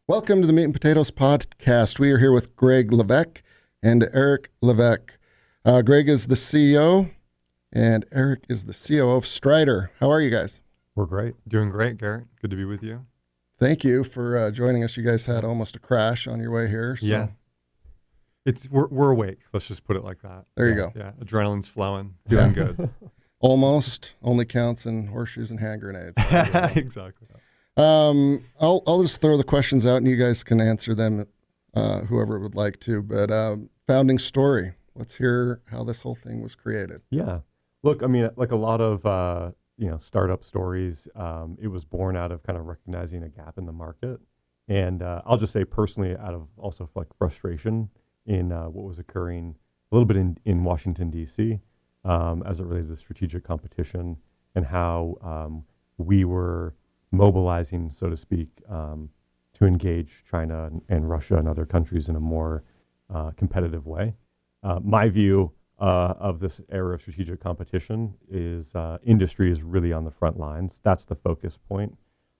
Welcome to the Meat and Potatoes podcast. We are here with Greg Levesque and Eric Levesque. Greg is the CEO and Eric is the COO of Strider. How are you guys? We're great. Doing great, Garrett. Good to be with you. Thank you for joining us. You guys had almost a crash on your way here. So. Yeah. We're awake. Let's just put it like that. There you go. Yeah. Adrenaline's flowing. Feeling good. Almost only counts in horseshoes and hand grenades. Exactly. I'll just throw the questions out and you guys can answer them, whoever would like to. But founding story. Let's hear how this whole thing was created. Yeah. Look, I mean, like a lot of startup stories, it was born out of kind of recognizing a gap in the market, and I'll just say personally, out of also like frustration in what was occurring a little bit in Washington D.C. As it related to strategic competition and how we were mobilizing, so to speak, to engage China and Russia and other countries in a more competitive way. My view of this era of strategic competition is industry is really on the front lines. That's the focus point.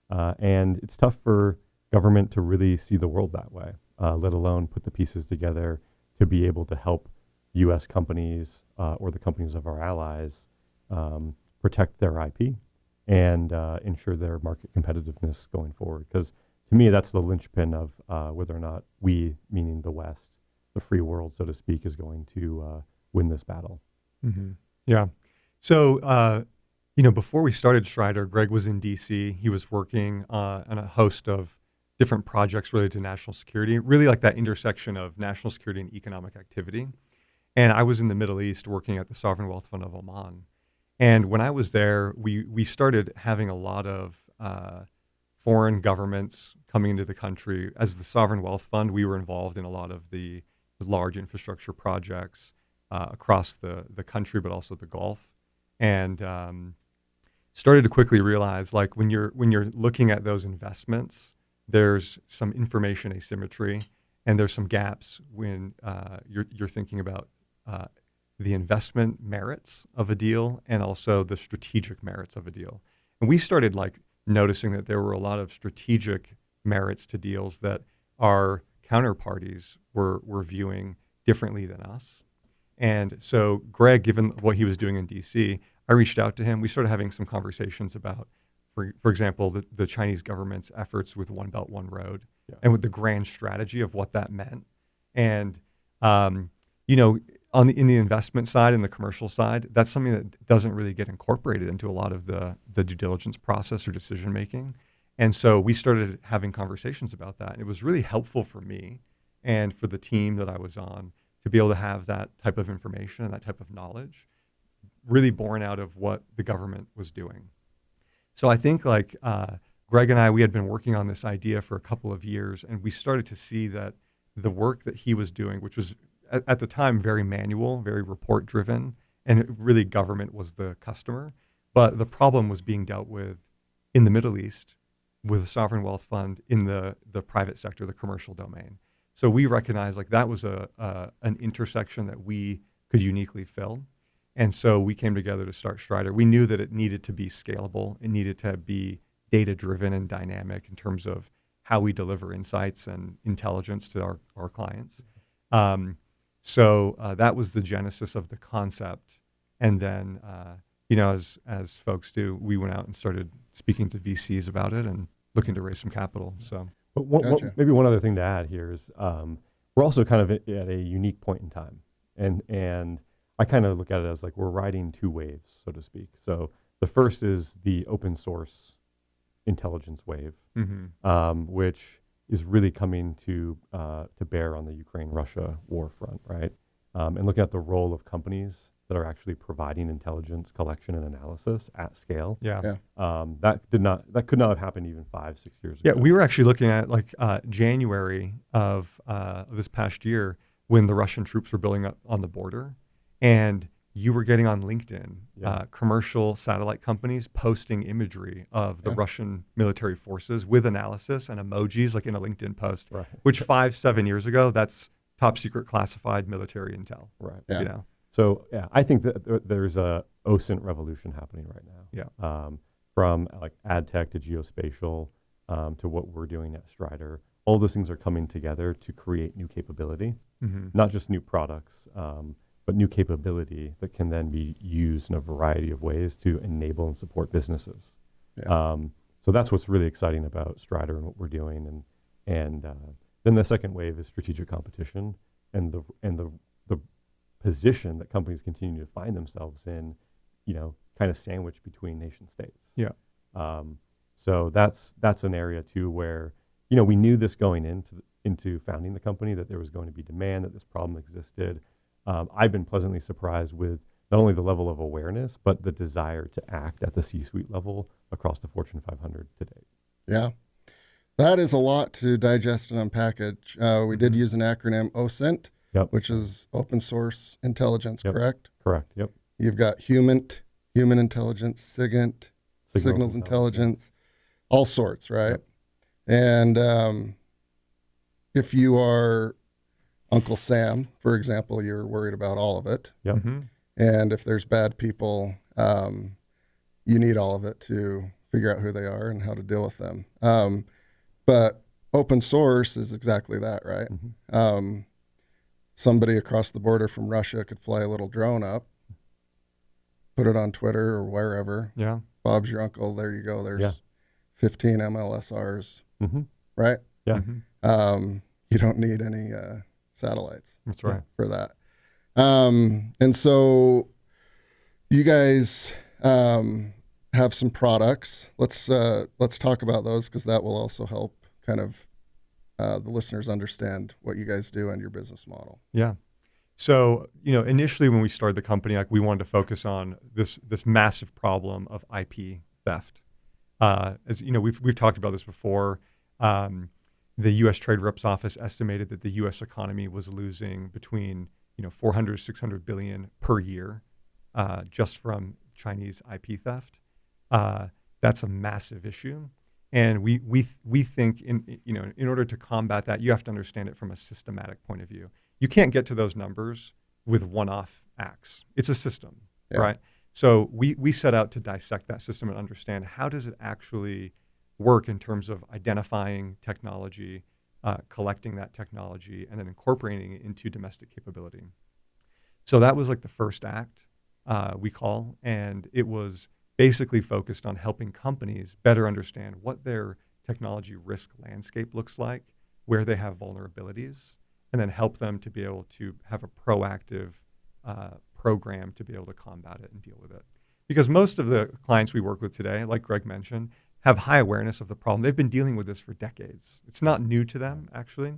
And it's tough for government to really see the world that way, let alone put the pieces together to be able to help U.S. companies or the companies of our allies protect their IP and ensure their market competitiveness going forward. Because to me, that's the linchpin of whether or not we, meaning the West, the free world, so to speak, is going to win this battle. Mm-hmm. Yeah. So, before we started Strider, Greg was in D.C. He was working on a host of different projects related to national security, really like that intersection of national security and economic activity. And I was in the Middle East working at the Sovereign Wealth Fund of Oman. And when I was there, we started having a lot of foreign governments coming into the country. As the Sovereign Wealth Fund, we were involved in a lot of the large infrastructure projects across the country, but also the Gulf. And started to quickly realize, like, when you're looking at those investments, there's some information asymmetry, and there's some gaps when you're thinking about the investment merits of a deal and also the strategic merits of a deal. And we started like noticing that there were a lot of strategic merits to deals that our counterparties were viewing differently than us. And so Greg, given what he was doing in DC, I reached out to him. We started having some conversations about, for example, the Chinese government's efforts with One Belt, One Road, and with the grand strategy of what that meant. And, in the investment side and the commercial side, that's something that doesn't really get incorporated into a lot of the due diligence process or decision making. And so we started having conversations about that. And it was really helpful for me and for the team that I was on to be able to have that type of information and that type of knowledge really born out of what the government was doing. So I think like Greg and I, we had been working on this idea for a couple of years, and we started to see that the work that he was doing, which was at the time very manual, very report driven, and really government was the customer. But the problem was being dealt with in the Middle East with a sovereign wealth fund in the private sector, the commercial domain. So we recognized like that was an intersection that we could uniquely fill. And so we came together to start Strider. We knew that it needed to be scalable. It needed to be data-driven and dynamic in terms of how we deliver insights and intelligence to our clients. So that was the genesis of the concept. And then, as folks do, we went out and started speaking to VCs about it and looking to raise some capital. So, but maybe one other thing to add here is we're also kind of at a unique point in time. And I kind of look at it as like we're riding two waves, so to speak. So the first is the open source intelligence wave, which is really coming to bear on the Ukraine-Russia war front, right? And looking at the role of companies that are actually providing intelligence collection and analysis at scale. That could not have happened even 5-6 years ago. Yeah, we were actually looking at like January of this past year when the Russian troops were building up on the border, and you were getting on LinkedIn, commercial satellite companies posting imagery of the Russian military forces with analysis and emojis, like in a LinkedIn post, which 5-7 years ago, that's top secret classified military intel. Right. Yeah. You know? So I think that there's a OSINT revolution happening right now. Yeah. From like ad tech to geospatial to what we're doing at Strider. all those things are coming together to create new capability, not just new products, but new capability that can then be used in a variety of ways to enable and support businesses. Yeah. So that's what's really exciting about Strider and what we're doing. And then the second wave is strategic competition and the position that companies continue to find themselves in, kind of sandwiched between nation states. Yeah. So that's an area too where, we knew this going into founding the company, that there was going to be demand, that this problem existed. I've been pleasantly surprised with not only the level of awareness, but the desire to act at the C-suite level across the Fortune 500 today. Yeah. That is a lot to digest and unpackage. We did use an acronym OSINT, which is open source intelligence, correct? Correct. Yep. You've got human intelligence, SIGINT, signals intelligence, all sorts, right? Yep. And if you are Uncle Sam, for example, you're worried about all of it. Yep. And if there's bad people, you need all of it to figure out who they are and how to deal with them. But open source is exactly that, right? Somebody across the border from Russia could fly a little drone up, put it on Twitter or wherever. Yeah. Bob's your uncle. There you go. There's 15 MLSRs, right? Yeah. You don't need any satellites. That's right. For that. And so you guys have some products. Let's talk about those, because that will also help kind of the listeners understand what you guys do and your business model. Yeah. So, initially when we started the company, we wanted to focus on this massive problem of IP theft. As we've talked about this before. The U.S. Trade Reps Office estimated that the U.S. economy was losing between 400 to 600 billion per year just from Chinese IP theft. That's a massive issue, and we think in order to combat that, you have to understand it from a systematic point of view. You can't get to those numbers with one-off acts. It's a system, right? So we set out to dissect that system and understand how does it actually work in terms of identifying technology, collecting that technology, and then incorporating it into domestic capability. So that was like the first act we call, and it was basically focused on helping companies better understand what their technology risk landscape looks like, where they have vulnerabilities, and then help them to be able to have a proactive program to be able to combat it and deal with it. Because most of the clients we work with today, like Greg mentioned, have high awareness of the problem. They've been dealing with this for decades. It's not new to them, actually.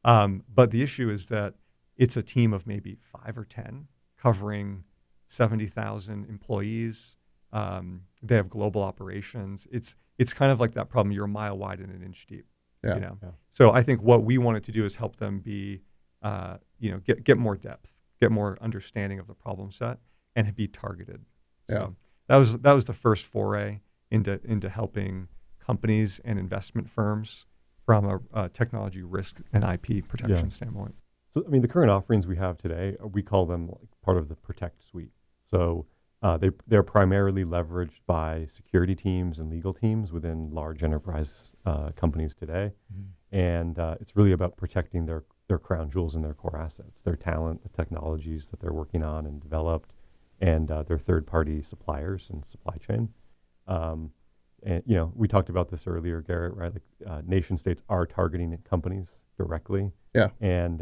But the issue is that it's a team of maybe 5 or 10 covering 70,000 employees. They have global operations. It's kind of like that problem. You're a mile wide and an inch deep. Yeah. So I think what we wanted to do is help them be, get more depth, get more understanding of the problem set, and be targeted. So that was the first foray into helping companies and investment firms from a technology risk and IP protection standpoint. So, the current offerings we have today, we call them part of the Protect suite. So they're primarily leveraged by security teams and legal teams within large enterprise companies today. And it's really about protecting their crown jewels and their core assets, their talent, the technologies that they're working on and developed, and their third-party suppliers and supply chain. And we talked about this earlier, Garrett, right? Like nation states are targeting companies directly. Yeah. And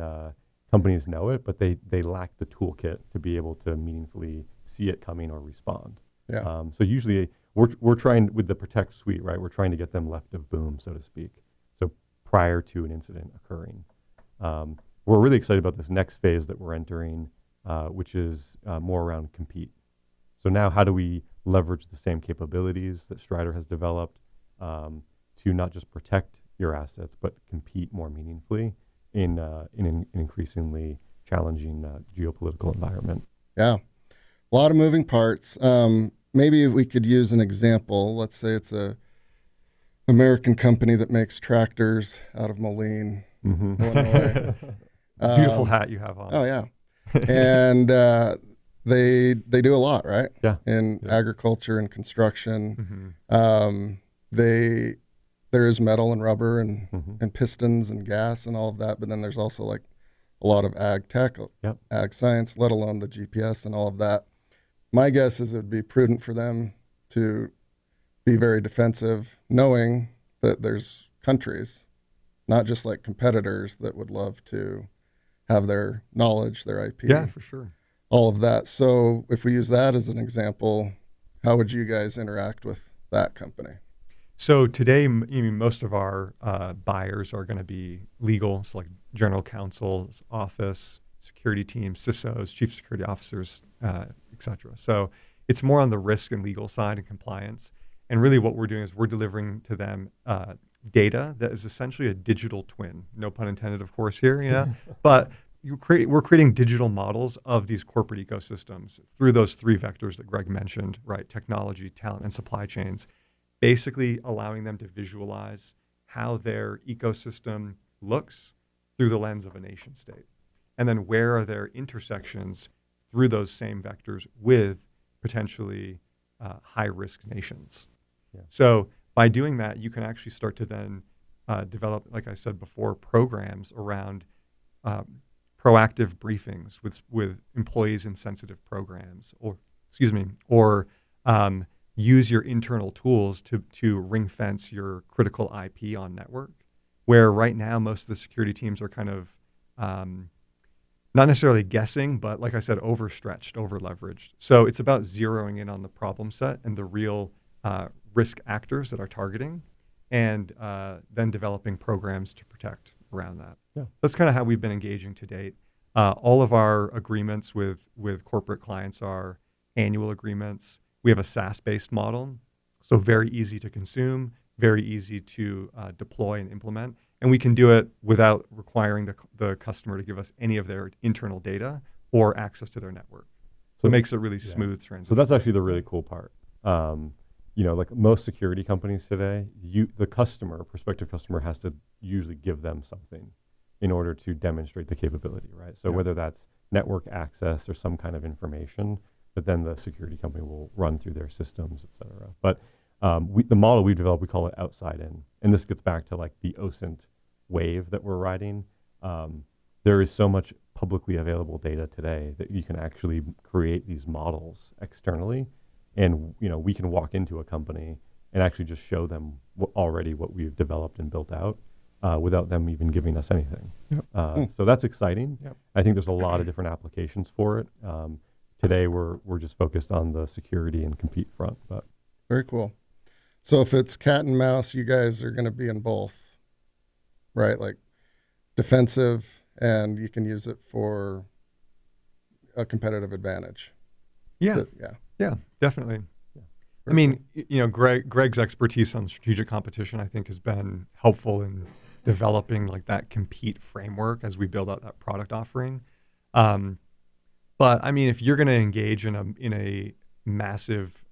companies know it, but they lack the toolkit to be able to meaningfully see it coming or respond. Yeah. So usually we're trying with the Protect suite, right? We're trying to get them left of boom, so to speak. So prior to an incident occurring. We're really excited about this next phase that we're entering, which is more around compete. So now how do we leverage the same capabilities that Strider has developed to not just protect your assets, but compete more meaningfully in an increasingly challenging geopolitical environment? Yeah, a lot of moving parts. Maybe we could use an example. Let's say it's a American company that makes tractors out of Moline, Illinois. Beautiful hat you have on. Oh, yeah. And they do a lot, right? Yeah. In agriculture and construction. They there is metal and rubber Mm-hmm. and pistons and gas and all of that, but then there's also like a lot of ag tech, Yep. ag science, let alone the GPS and all of that. My guess is it would be prudent for them to be very defensive, knowing that there's countries, not just like competitors, that would love to have their knowledge, their IP, Yeah, for sure. all of that. So if we use that as an example, how would you guys interact with that company? So today, most of our buyers are going to be legal, so like general counsel's office, security teams, CISOs, chief security officers, et cetera. So it's more on the risk and legal side and compliance. And really what we're doing is we're delivering to them data that is essentially a digital twin. No pun intended, of course, here, but we're creating digital models of these corporate ecosystems through those three vectors that Greg mentioned, right? Technology, talent, and supply chains. Basically allowing them to visualize how their ecosystem looks through the lens of a nation state. And then where are their intersections through those same vectors with potentially high-risk nations. Yeah. So by doing that, you can actually start to then develop, like I said before, programs around proactive briefings with employees in sensitive programs, or use your internal tools to ring fence your critical IP on network, where right now most of the security teams are kind of not necessarily guessing, but like I said, overstretched, over-leveraged. So it's about zeroing in on the problem set and the real risk actors that are targeting, and then developing programs to protect around that. Yeah. That's kind of how we've been engaging to date. All of our agreements with corporate clients are annual agreements. We have a SaaS-based model, so very easy to consume, very easy to deploy and implement. And we can do it without requiring the customer to give us any of their internal data or access to their network. So it makes a really smooth transition. So that's actually the really cool part. Like most security companies today, the prospective customer has to usually give them something in order to demonstrate the capability, right? So whether that's network access or some kind of information that then the security company will run through their systems, et cetera. But the model we developed, we call it outside in. And this gets back to like the OSINT wave that we're riding. There is so much publicly available data today that you can actually create these models externally. And we can walk into a company and actually just show them already what we've developed and built out without them even giving us anything. Yep. So that's exciting. Yep. I think there's a lot of different applications for it. Today we're just focused on the security and compete front. But Very cool. So if it's cat and mouse, you guys are going to be in both, right? Like defensive, and you can use it for a competitive advantage. Yeah. Yeah, definitely. Yeah. I mean, Greg's expertise on strategic competition, I think, has been helpful in developing like that compete framework as we build out that product offering. But I mean, if you're going to engage in a massive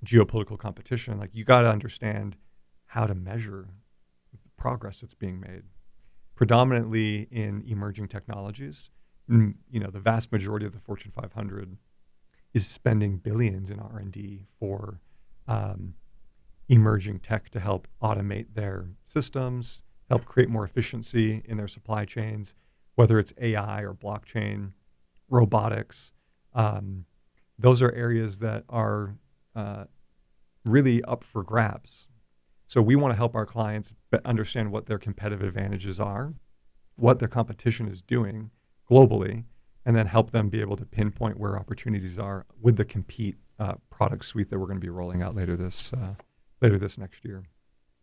geopolitical competition, like you got to understand how to measure the progress that's being made. Predominantly in emerging technologies, the vast majority of the Fortune 500 is spending billions in R&D for emerging tech to help automate their systems, help create more efficiency in their supply chains, whether it's AI or blockchain, robotics. Those are areas that are really up for grabs. So we want to help our clients understand what their competitive advantages are, what their competition is doing globally, and then help them be able to pinpoint where opportunities are with the compete product suite that we're going to be rolling out later this next year.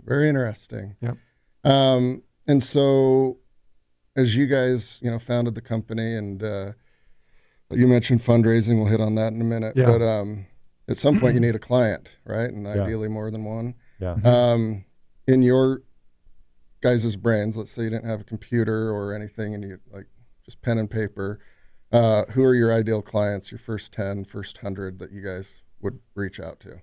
Very interesting. Yep. And so as you guys, founded the company, and you mentioned fundraising, we'll hit on that in a minute. Yeah. But at some point you need a client, right? And ideally more than one. yeah. In your guys' brains, let's say you didn't have a computer or anything and you like just pen and paper, who are your ideal clients, your first 10, first 100 that you guys would reach out to?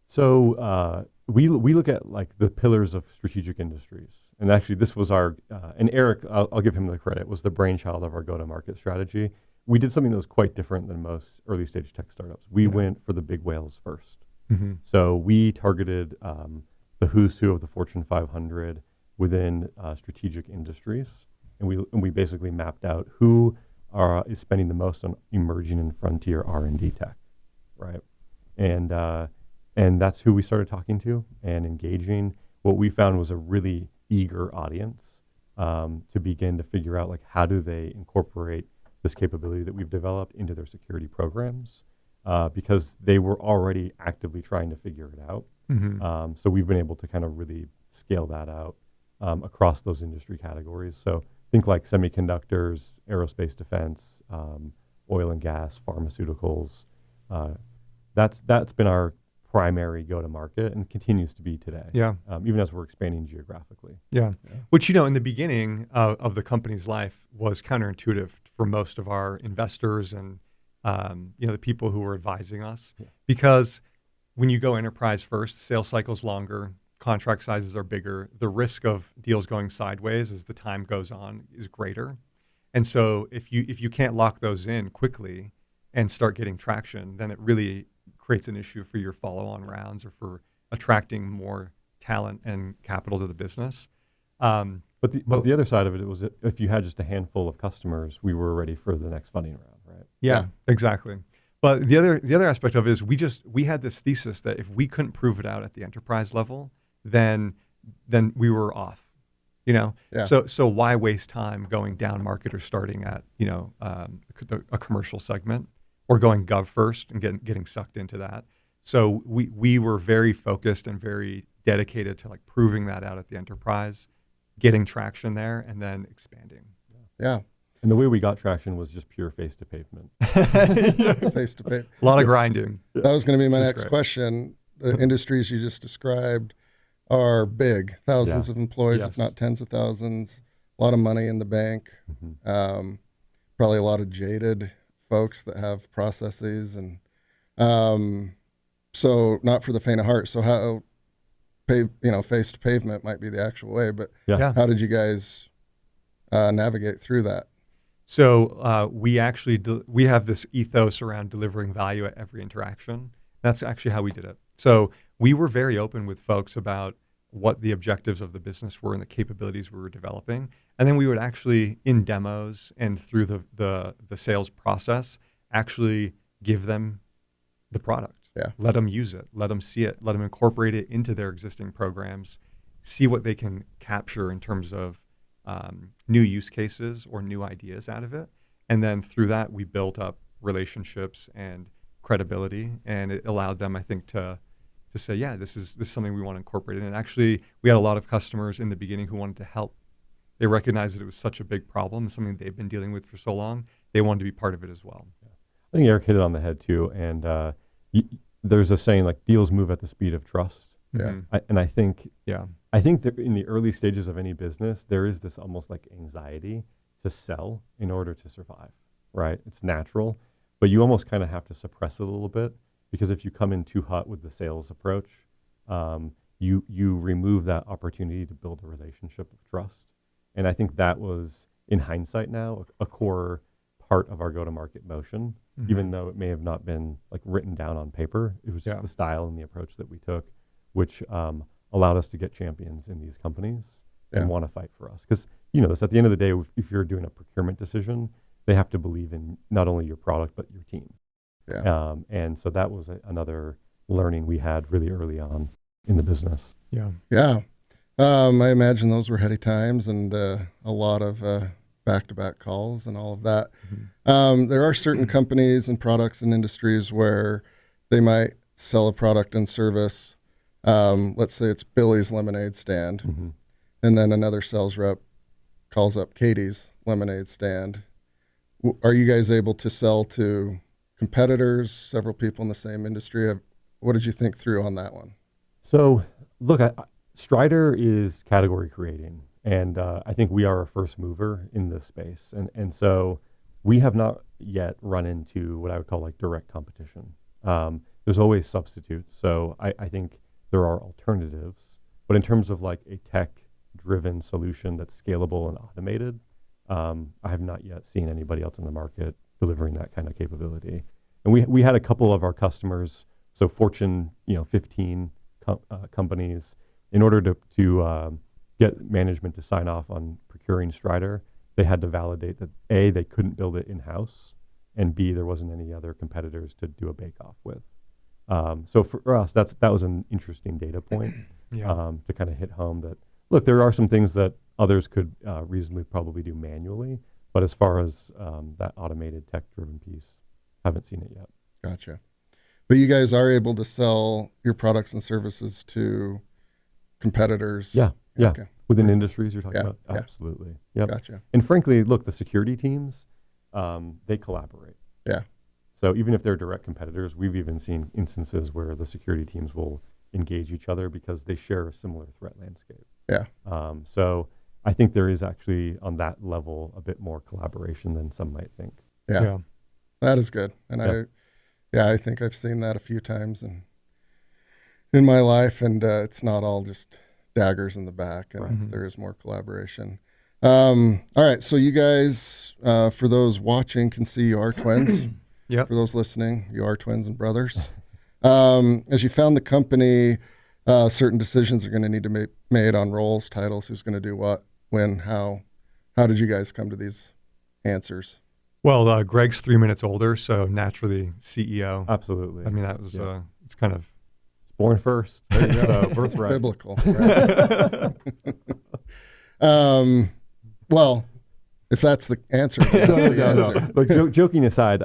So we look at like the pillars of strategic industries, and actually this was our and Eric, I'll give him the credit, was the brainchild of our go-to-market strategy. We did something that was quite different than most early stage tech startups. We went for the big whales first. Mm-hmm. So we targeted the who's who of the Fortune 500 within strategic industries, and we basically mapped out who is spending the most on emerging and frontier R&D tech, right? And that's who we started talking to and engaging. What we found was a really eager audience to begin to figure out, like, how do they incorporate this capability that we've developed into their security programs, because they were already actively trying to figure it out. So we've been able to kind of really scale that out across those industry categories. So think like semiconductors, aerospace defense, oil and gas, pharmaceuticals. That's been our primary go-to-market and continues to be today. Yeah. Even as we're expanding geographically. Yeah. Which, in the beginning of the company's life was counterintuitive for most of our investors and, the people who were advising us. Yeah. Because when you go enterprise first, sales cycles longer, contract sizes are bigger. The risk of deals going sideways as the time goes on is greater. And so if you can't lock those in quickly and start getting traction, then it really creates an issue for your follow-on rounds or for attracting more talent and capital to the business. But the other side of it was, if you had just a handful of customers, we were ready for the next funding round, right? Yeah, exactly. But the other aspect of it is we had this thesis that if we couldn't prove it out at the enterprise level, then we were off. Yeah. So why waste time going down market or starting at a commercial segment, or going gov first and getting sucked into that? So we were very focused and very dedicated to, like, proving that out at the enterprise, getting traction there, and then expanding. Yeah. And the way we got traction was just pure face to pavement. Face to pavement. A lot of grinding. That was going to be my next great. question. The industries you just described are big, thousands of employees, if not tens of thousands, a lot of money in the bank, probably a lot of jaded folks that have processes, and so not for the faint of heart. So how face to pavement might be the actual way, but how did you guys navigate through that? So we actually we have this ethos around delivering value at every interaction. That's actually how we did it. So we were very open with folks about what the objectives of the business were and the capabilities we were developing. And then we would actually, in demos and through the sales process, actually give them the product. Yeah. Let them use it. Let them see it. Let them incorporate it into their existing programs. See what they can capture in terms of new use cases or new ideas out of it. And then through that, we built up relationships and credibility, and it allowed them, I think, to say, yeah, this is something we want to incorporate in. And actually, we had a lot of customers in the beginning who wanted to help. They recognized that it was such a big problem, something they've been dealing with for so long. They wanted to be part of it as well. Yeah. I think Eric hit it on the head too. And there's a saying, like, deals move at the speed of trust. Yeah. I think that in the early stages of any business, there is this almost like anxiety to sell in order to survive, right? It's natural, but you almost kind of have to suppress it a little bit, because if you come in too hot with the sales approach, you remove that opportunity to build a relationship of trust. And I think that was, in hindsight now, a core part of our go-to-market motion, even though it may have not been, like, written down on paper. It was just the style and the approach that we took, which allowed us to get champions in these companies and want to fight for us. Because, this, at the end of the day, if you're doing a procurement decision, they have to believe in not only your product, but your team. Yeah. And so that was another learning we had really early on in the business. Yeah. Yeah. I imagine those were heady times and a lot of back-to-back calls and all of that. There are certain companies and products and industries where they might sell a product and service. Let's say it's Billy's lemonade stand, and then another sales rep calls up Katie's lemonade stand. Are you guys able to sell to competitors, several people in the same industry? What did you think through on that one? So, look, Strider is category creating, and I think we are a first mover in this space. And so we have not yet run into what I would call, like, direct competition. There's always substitutes. So I think there are alternatives. But in terms of, like, a tech-driven solution that's scalable and automated, I have not yet seen anybody else in the market delivering that kind of capability. And we had a couple of our customers, so Fortune 15 companies, in order to get management to sign off on procuring Strider, they had to validate that A, they couldn't build it in-house, and B, there wasn't any other competitors to do a bake-off with. So for us, that was an interesting data point to kind of hit home that, look, there are some things that others could reasonably probably do manually, but as far as that automated tech-driven piece, haven't seen it yet. Gotcha. But you guys are able to sell your products and services to competitors. Yeah. Okay. Within industries you're talking Yeah, about? yeah. Absolutely. Yep. Gotcha. And frankly, look, the security teams, they collaborate. Yeah. So even if they're direct competitors, we've even seen instances where the security teams will engage each other because they share a similar threat landscape. Yeah. So I think there is actually on that level a bit more collaboration than some might think. Yeah. That is good. And I think I've seen that a few times in my life, and it's not all just daggers in the back, and there is more collaboration. All right, so you guys, for those watching, can see you are twins. Yep. For those listening, you are twins and brothers. As you found the company, certain decisions are going to need to be made on roles, titles, who's going to do what, when, how. How did you guys come to these answers? Well, Greg's 3 minutes older, so naturally CEO. Absolutely. I mean, that was it's kind of born first. There you go. Birthright. Biblical. Right? Well, if that's the answer, that's the answer. Like joking aside,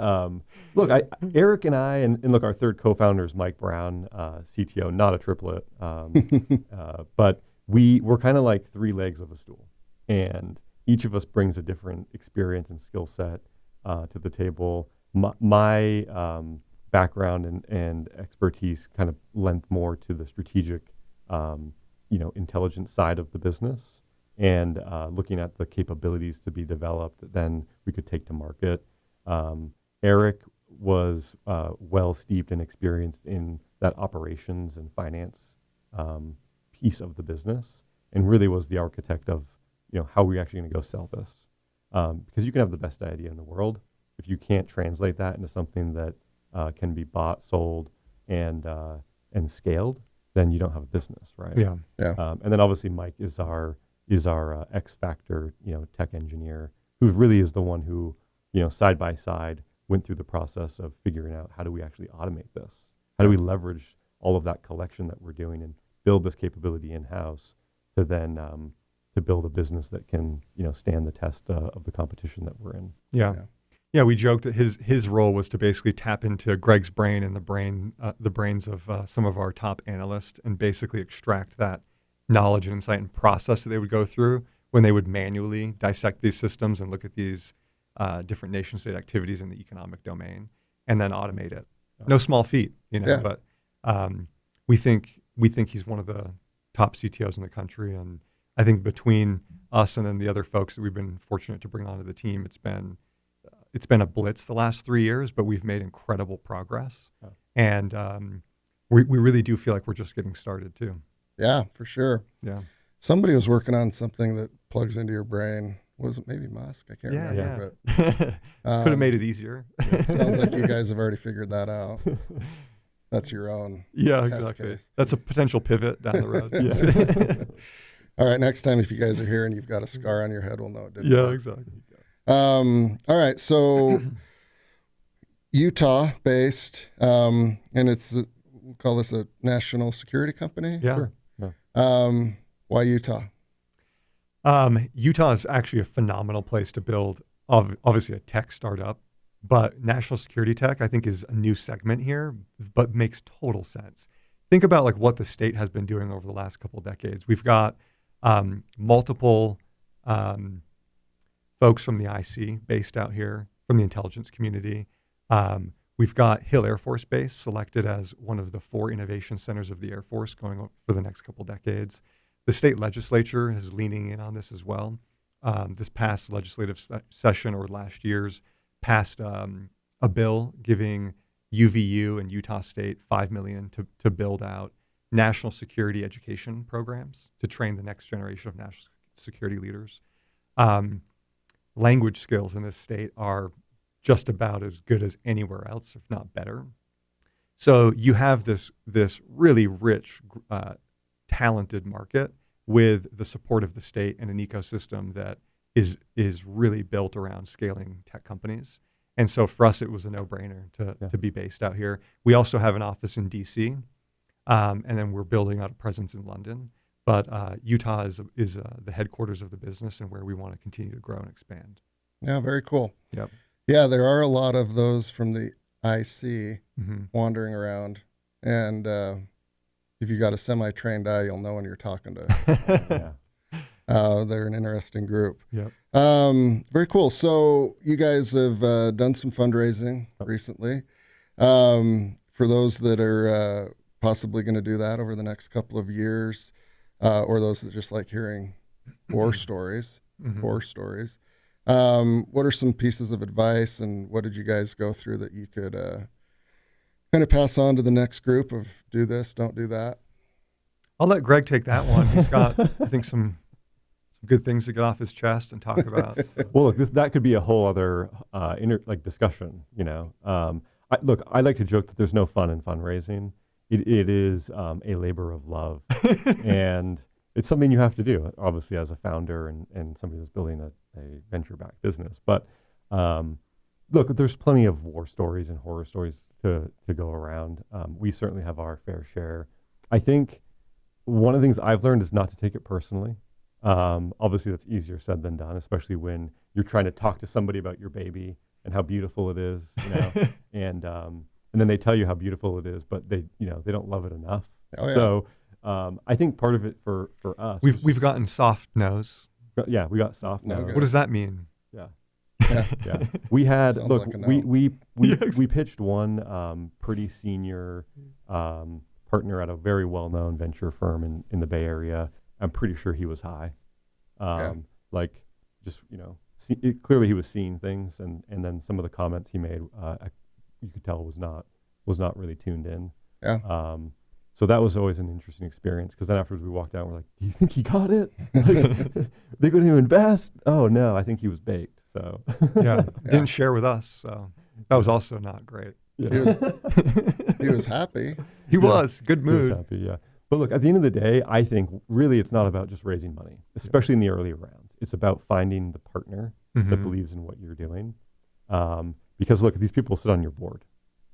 look, Eric and I, and look, our third co-founder is Mike Brown, CTO, not a triplet, but we're kind of like three legs of a stool, and each of us brings a different experience and skill set to the table. My background and expertise kind of lent more to the strategic, intelligence side of the business, and looking at the capabilities to be developed that then we could take to market. Eric was well steeped and experienced in that operations and finance piece of the business, and really was the architect of how we're actually going to go sell this. Because you can have the best idea in the world, if you can't translate that into something that can be bought, sold, and scaled, then you don't have a business, right? Yeah. And then obviously Mike is our X factor, tech engineer, who really is the one who, side by side went through the process of figuring out how do we actually automate this? How do we leverage all of that collection that we're doing and build this capability in-house to then to build a business that can, stand the test of the competition that we're in. Yeah, we joked that his role was to basically tap into Greg's brain and the brains of some of our top analysts and basically extract that knowledge and insight and process that they would go through when they would manually dissect these systems and look at these different nation-state activities in the economic domain and then automate it. No small feat, but we think he's one of the top CTOs in the country, and I think between us and then the other folks that we've been fortunate to bring onto the team, it's been a blitz the last 3 years, but we've made incredible progress. And we really do feel like we're just getting started too. Yeah, for sure. Yeah. Somebody was working on something that plugs into your brain. Was it maybe Musk? I can't remember. Yeah. But, could have made it easier. Sounds like you guys have already figured that out. That's your own. Yeah, test exactly. case. That's a potential pivot down the road. All right, next time if you guys are here and you've got a scar on your head, we'll know it didn't Yeah, work. exactly. All right, so Utah-based, and we'll call this a national security company? Yeah. Sure. Yeah. Why Utah? Utah is actually a phenomenal place to build, obviously a tech startup, but national security tech, I think, is a new segment here, but makes total sense. Think about like what the state has been doing over the last couple of decades. We've got multiple folks from the IC based out here, from the intelligence community. We've got Hill Air Force Base selected as one of the 4 innovation centers of the Air Force going for the next couple decades. The state legislature is leaning in on this as well. This past legislative session or last year's passed a bill giving UVU and Utah State $5 million to build out national security education programs to train the next generation of national security leaders. Language skills in this state are just about as good as anywhere else, if not better. So you have this really rich talented market with the support of the state and an ecosystem that is really built around scaling tech companies. And so for us, it was a no-brainer to be based out here. We also have an office in DC, and then we're building out a presence in London. But Utah is the headquarters of the business and where we want to continue to grow and expand. Yeah, very cool. Yep. Yeah, there are a lot of those from the IC wandering around. And if you got a semi-trained eye, you'll know when you're talking to. They're an interesting group. Yep. Very cool. So you guys have done some fundraising recently. For those that are possibly going to do that over the next couple of years, or those that just like hearing war stories, what are some pieces of advice, and what did you guys go through that you could kind of pass on to the next group of do this, don't do that? I'll let Greg take that one. He's got, I think, some good things to get off his chest and talk about. So. Well, look, that could be a whole other discussion. I like to joke that there's no fun in fundraising. It is a labor of love, and it's something you have to do, obviously, as a founder and somebody that's building a venture-backed business. But look, there's plenty of war stories and horror stories to go around. We certainly have our fair share. I think one of the things I've learned is not to take it personally. Obviously, that's easier said than done, especially when you're trying to talk to somebody about your baby and how beautiful it is, and then they tell you how beautiful it is, but they don't love it enough. Oh, yeah. So I think part of it for us, we've gotten soft nose. Yeah, we got soft nose. What does that mean? Yeah. We had Sounds like a no. we pitched one pretty senior partner at a very well-known venture firm in the Bay Area. I'm pretty sure he was high. Clearly he was seeing things, and then some of the comments he made, you could tell was not really tuned in. Yeah. So that was always an interesting experience, because then afterwards we walked out and we're like, do you think he got it? They're going to invest? Oh no, I think he was baked. So didn't share with us. So that was also not great. Yeah. He was happy. He was good mood. He was happy. Yeah. But look, at the end of the day, I think really it's not about just raising money, especially in the earlier rounds. It's about finding the partner that believes in what you're doing. Because look, these people sit on your board,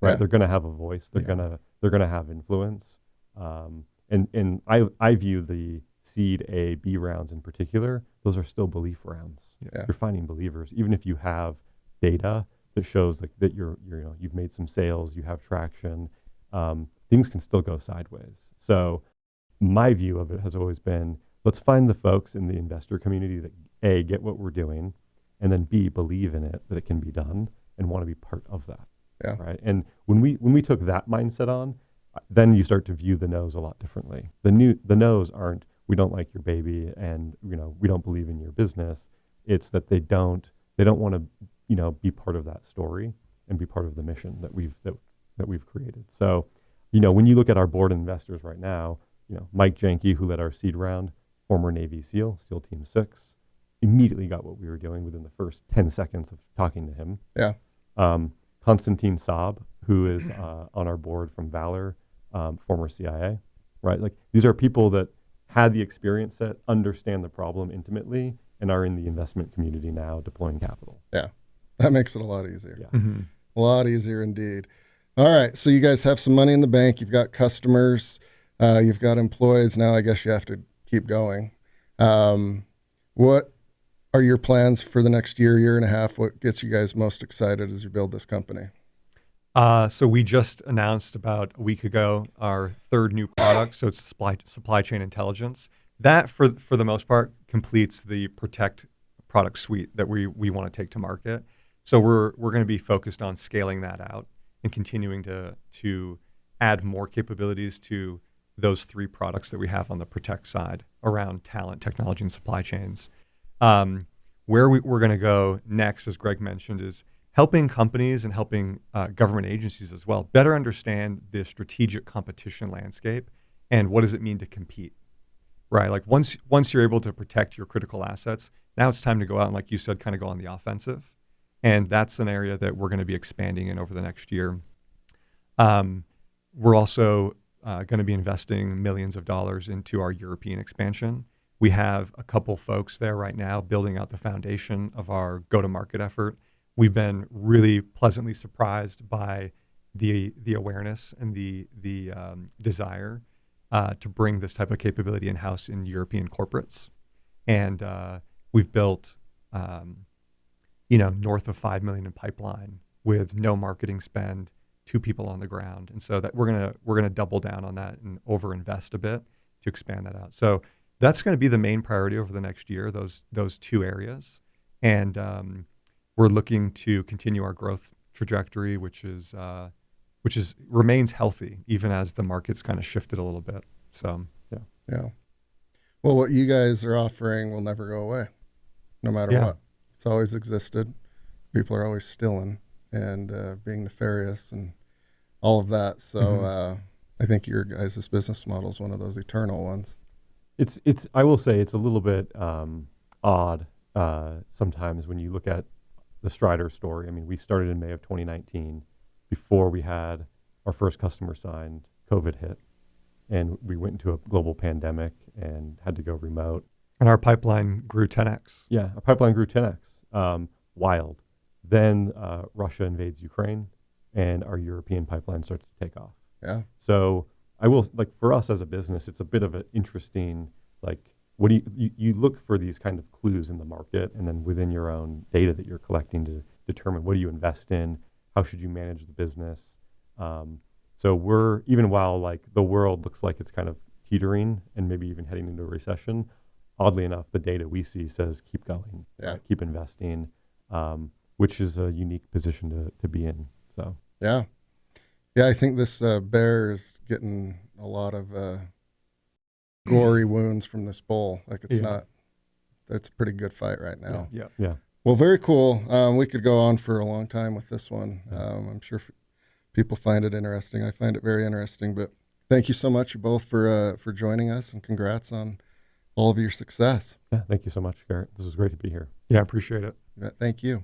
right? Yeah. They're going to have a voice. They're gonna have influence. And I view the seed A, B rounds in particular, those are still belief rounds. Yeah. You're finding believers, even if you have data that shows like that you've made some sales, you have traction. Things can still go sideways. So my view of it has always been, let's find the folks in the investor community that A, get what we're doing, and then B, believe in it, that it can be done, and want to be part of that. Yeah. Right. And when we took that mindset on, then you start to view the no's a lot differently. The no's aren't, we don't like your baby, and we don't believe in your business. It's that they don't want to be part of that story and be part of the mission that we've created. So when you look at our board of investors right now, Mike Janke, who led our seed round, former Navy SEAL Team 6, immediately got what we were doing within the first 10 seconds of talking to him. Yeah. Konstantin Saab, who is on our board from Valor, former CIA, right? Like, these are people that had the experience set, understand the problem intimately, and are in the investment community now deploying capital. Yeah. That makes it a lot easier. Yeah. A lot easier indeed. All right. So you guys have some money in the bank. You've got customers. You've got employees. Now I guess you have to keep going. What are your plans for the next year and a half? What gets you guys most excited as you build this company? So we just announced about a week ago our third new product. So it's supply chain intelligence. That, for the most part, completes the Protect product suite that we want to take to market. So we're going to be focused on scaling that out and continuing to add more capabilities to those three products that we have on the Protect side around talent, technology, and supply chains. Where we're going to go next, as Greg mentioned, is helping companies and helping government agencies as well better understand the strategic competition landscape and what does it mean to compete, right? Like once you're able to protect your critical assets, now it's time to go out and, like you said, kind of go on the offensive. And that's an area that we're going to be expanding in over the next year. We're also going to be investing millions of dollars into our European expansion. We have a couple folks there right now building out the foundation of our go-to-market effort. We've been really pleasantly surprised by the awareness and the desire to bring this type of capability in-house in European corporates. And we've built, north of $5 million in pipeline with no marketing spend, 2 people on the ground. And so that we're gonna double down on that and overinvest a bit to expand that out. So that's going to be the main priority over the next year, those 2 areas. And we're looking to continue our growth trajectory, which remains healthy even as the market's kind of shifted a little bit. So Yeah. Well, what you guys are offering will never go away, no matter what. It's always existed. People are always stealing and being nefarious and all of that. So I think your guys' business model is one of those eternal ones. I will say it's a little bit odd sometimes when you look at the Strider story. I mean, we started in May of 2019. Before we had our first customer signed, COVID hit, and we went into a global pandemic and had to go remote. And our pipeline grew 10x. Yeah, our pipeline grew 10x. Wild. Then Russia invades Ukraine, and our European pipeline starts to take off. Yeah. So I will, for us as a business, it's a bit of an interesting, what do you look for these kind of clues in the market, and then within your own data that you're collecting to determine what do you invest in, how should you manage the business. So we're, even while the world looks like it's kind of teetering and maybe even heading into a recession, oddly enough, the data we see says keep going, keep investing, which is a unique position to be in. So yeah, I think this bear is getting a lot of gory wounds from this bull. It's a pretty good fight right now. Yeah. Well, very cool. We could go on for a long time with this one. I'm sure people find it interesting. I find it very interesting. But thank you so much, you both, for joining us, and congrats on all of your success. Yeah, thank you so much, Garrett. This was great to be here. Yeah, appreciate it. Thank you.